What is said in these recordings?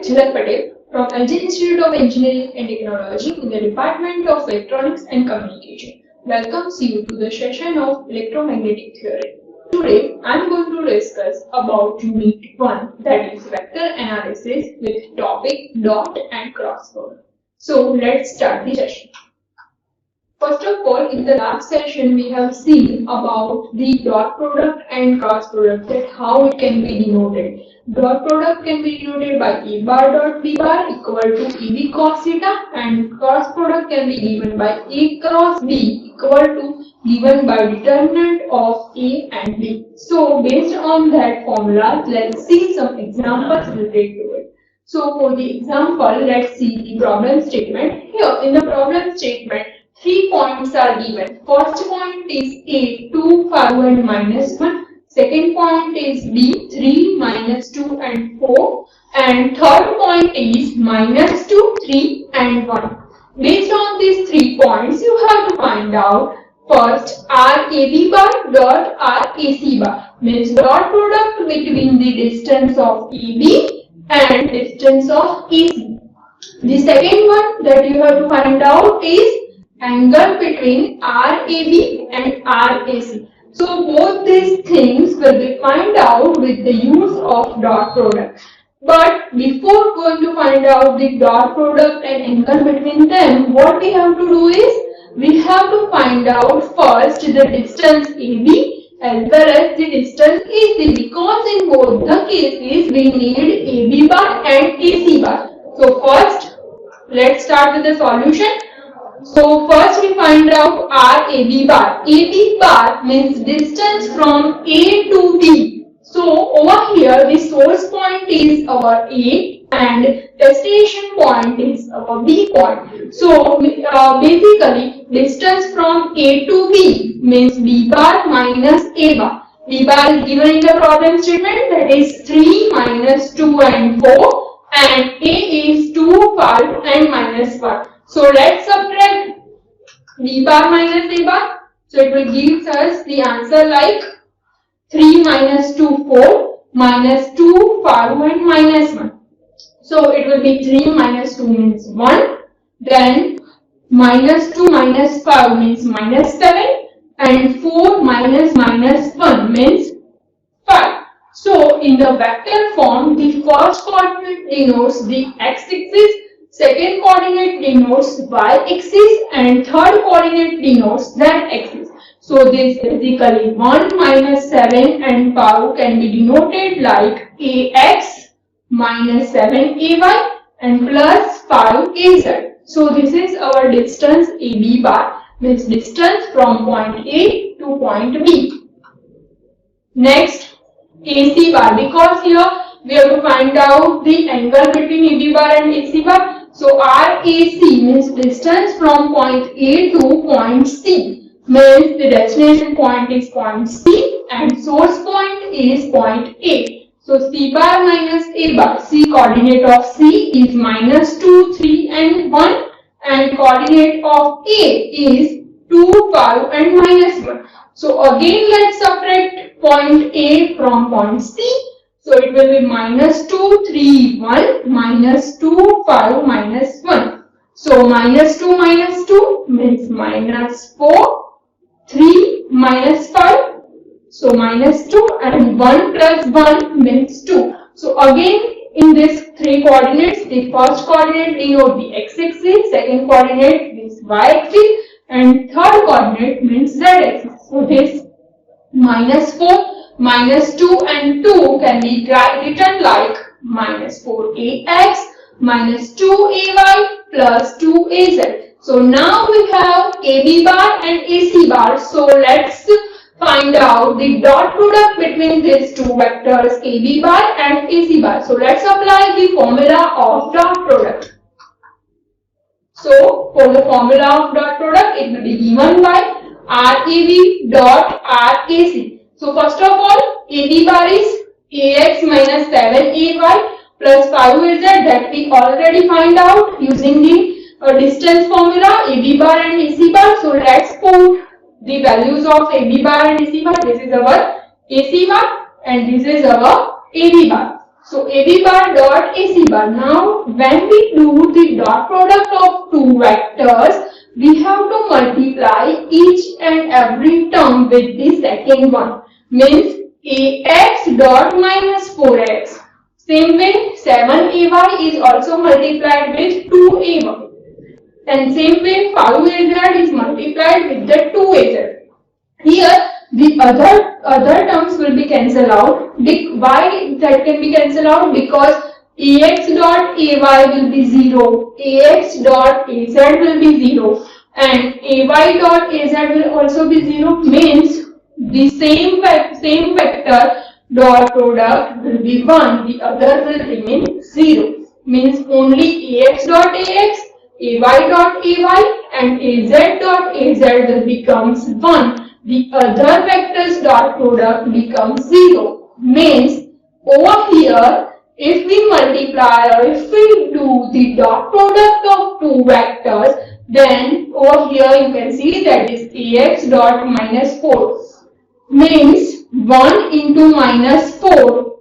Jhalak Patel from LG Institute of Engineering and Technology in the Department of Electronics and Communication. Welcomes you to the session of electromagnetic theory. Today I am going to discuss about Unit 1, that is vector analysis, with topic dot and cross product. So let's start the session. First of all, in the last session we have seen about the dot product and cross product, that how it can be denoted. Dot product can be denoted by A bar dot B bar equal to EB cos theta, and cross product can be given by A cross B equal to given by determinant of A and B. So based on that formula, let's see some examples related to it. So for the example, let's see the problem statement. Here in the problem statement, 3 points are given. First point is A, 2, 5 and minus 1. Second point is B, 3, minus 2 and 4. And third point is minus 2, 3 and 1. Based on these 3 points, you have to find out first RAB bar dot RAC bar. Means dot product between the distance of AB and distance of AC. The second one that you have to find out is angle between RAB and RAC. So both these things will be found out with the use of dot product. But before going to find out the dot product and angle between them, what we have to do is we have to find out first the distance AB as well as the distance AC, because in both the cases we need AB bar and AC bar. So first let's start with the solution. So first we find out RAB bar. AB bar means distance from A to B. So over here the source point is our A and destination point is our B point. So basically distance from A to B means B bar minus A bar. B bar is given in the problem statement, that is 3, minus 2 and 4, and A is 2, 5 and minus 1. So let's subtract B bar minus A bar. So it will give us the answer like 3 minus 2, 4, minus 2, 5 and minus 1. So it will be 3 minus 2 means 1. Then minus 2 minus 5 means minus 7. And 4 minus minus 1 means 5. So in the vector form, the first coordinate denotes the x-axis, second coordinate denotes y-axis, and third coordinate denotes z-axis. So this basically 1 minus 7 and 5 can be denoted like ax minus 7ay and plus 5az. So this is our distance AB bar, means distance from point A to point B. Next, AC bar, because here we have to find out the angle between AB bar and AC bar. So RAC means distance from point A to point C, means the destination point is point C and source point is point A. So C bar minus A bar, C coordinate of C is minus 2, 3 and 1, and coordinate of A is 2, 5 and minus 1. So again let's subtract point A from point C. So it will be minus 2, 3, 1, minus 2, 5, minus 1. So minus 2 means minus 4, 3 minus 5. So minus 2 and 1 plus 1 means 2. So again in these 3 coordinates, the first coordinate denote the x-axis, second coordinate is y-axis, and third coordinate means z-axis. So this minus 4, minus 2 and 2 can be written like minus 4ax minus 2ay plus 2az. So now we have AB bar and AC bar. So let's find out the dot product between these two vectors AB bar and AC bar. So let's apply the formula of dot product. So for the formula of dot product, it will be given by RAB dot RAC. So first of all, AB bar is AX minus 7AY plus 5AZ, that we already find out using the distance formula AB bar and AC bar. So let's put the values of AB bar and AC bar. This is our AC bar and this is our AB bar. So AB bar dot AC bar. Now when we do the dot product of two vectors, we have to multiply each and every term with the second one. Means AX dot minus 4x. Same way 7AY is also multiplied with 2AY. And same way 5AZ is multiplied with the 2AZ. Here the other terms will be cancelled out. Why that can be cancelled out? Because AX dot AY will be 0, AX dot AZ will be 0, and AY dot AZ will also be 0. Means the same vector dot product will be 1, the other will remain 0. Means only AX dot AX, AY dot AY and AZ dot AZ will becomes 1. The other vectors dot product becomes 0. Means over here, if we multiply or if we do the dot product of two vectors, then over here you can see that is AX dot minus 4. Means 1 into minus 4.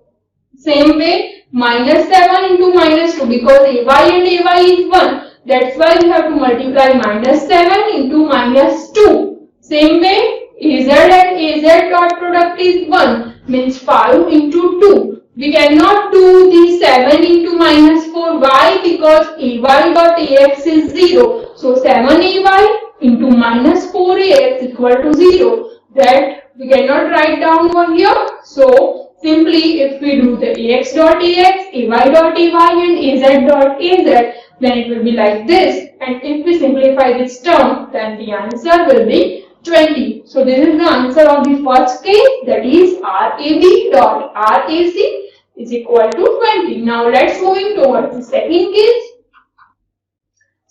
Same way minus 7 into minus 2, because AY and AY is 1. That's why we have to multiply minus 7 into minus 2. Same way AZ and AZ dot product is 1. Means 5 into 2. We cannot do the 7 into minus 4. Why? Because AY dot AX is 0. So 7AY into minus 4AX equal to 0. That we cannot write down over here. So simply if we do the AX dot AX, AY dot AY and AZ dot AZ, then it will be like this. And if we simplify this term, then the answer will be 20. So this is the answer of the first case, that is RAB dot RAC is equal to 20. Now let's move towards the second case.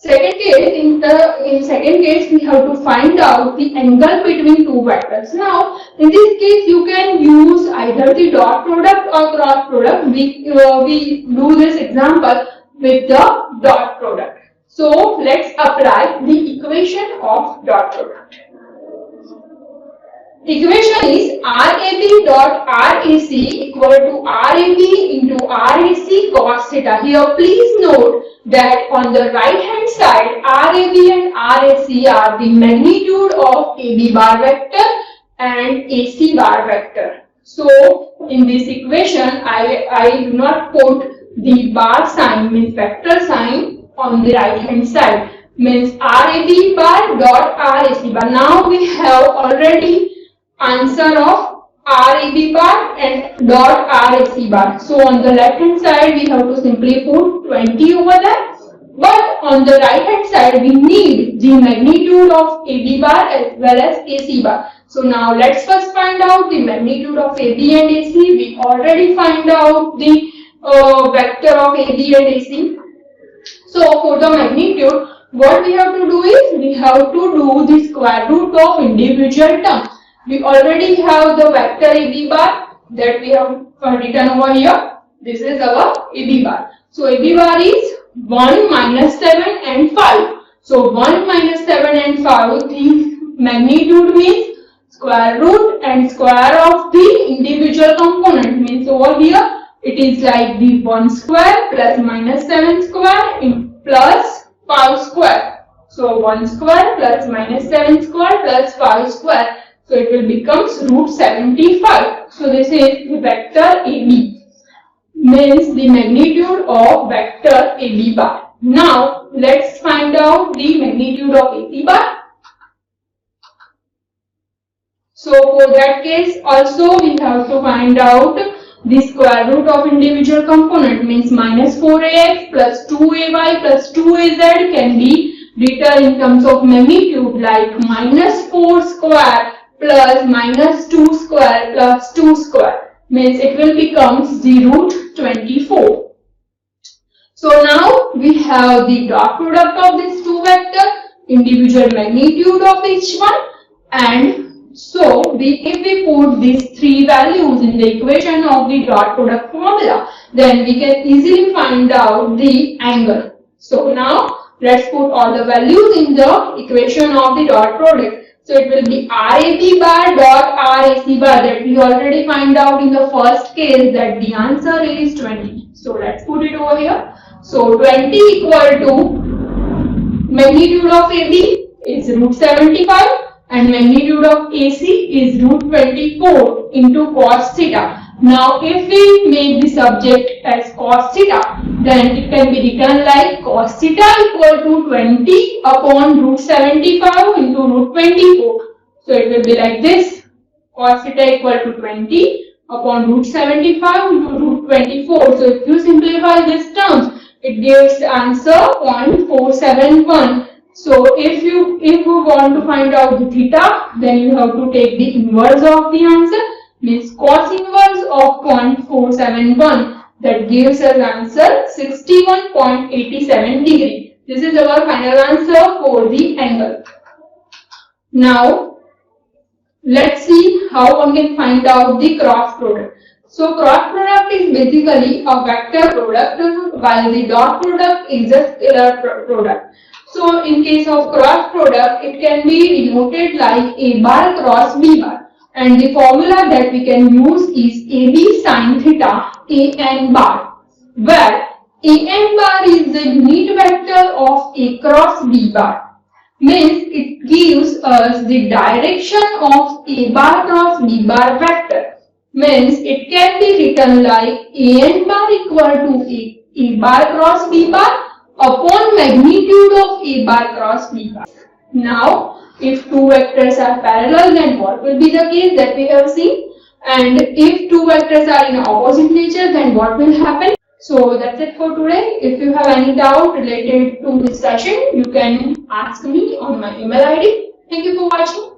In second case we have to find out the angle between two vectors. Now in this case you can use either the dot product or cross product. We do this example with the dot product. So let's apply the equation of dot product. Equation is RAB dot RAC equal to RAB into RAC cos theta. Here please note that on the right hand side RAB and RAC are the magnitude of AB bar vector and AC bar vector. So in this equation I do not put the bar sign, means vector sign, on the right hand side. Means RAB bar dot RAC bar. Now we have already answer of RAB bar and dot RAC bar. So on the left hand side we have to simply put 20 over there. But on the right hand side we need the magnitude of AB bar as well as AC bar. So now let's first find out the magnitude of AB and AC. We already find out the vector of AB and AC. So for the magnitude, what we have to do is we have to do the square root of individual terms. We already have the vector AB bar that we have written over here. This is our AB bar. So AB bar is 1 minus 7 and 5. So 1 minus 7 and 5, the magnitude means square root and square of the individual component. Means over here it is like the 1 square plus minus 7 square plus 5 square. So 1 square plus minus 7 square plus 5 square. So it will become root 75. So this is the vector AB. Means the magnitude of vector AB bar. Now let's find out the magnitude of AC bar. So for that case also we have to find out the square root of individual component. Means minus 4AX plus 2AY plus 2AZ can be written in terms of magnitude like minus 4 square plus minus 2 square plus 2 square. Means it will become the root 24. So now we have the dot product of these two vectors, individual magnitude of each one, and so if we put these three values in the equation of the dot product formula, then we can easily find out the angle. So now let's put all the values in the equation of the dot product. So it will be RAB bar dot RAC bar, that we already find out in the first case that the answer is 20. So let's put it over here. So 20 equal to magnitude of AB is root 75 and magnitude of AC is root 24 into cos theta. Now if we make the subject as cos theta, then it can be written like cos theta equal to 20 upon root 75 into root 24. So it will be like this, cos theta equal to 20 upon root 75 into root 24. So if you simplify these terms, it gives the answer 0.471. So if you want to find out the theta, then you have to take the inverse of the answer, means cos inverse of 0.471. That gives us answer 61.87 degree. This is our final answer for the angle. Now let's see how one can find out the cross product. So cross product is basically a vector product, while the dot product is a scalar product. So in case of cross product, it can be denoted like A bar cross B bar, and the formula that we can use is AB sin theta AN bar, where AN bar is the unit vector of A cross B bar, means it gives us the direction of A bar cross B bar vector, means it can be written like AN bar equal to A bar cross B bar upon magnitude of A bar cross B bar. Now, if two vectors are parallel, then what will be the case that we have seen? And if two vectors are in opposite nature, then what will happen? So that's it for today. If you have any doubt related to this session, you can ask me on my email ID. Thank you for watching.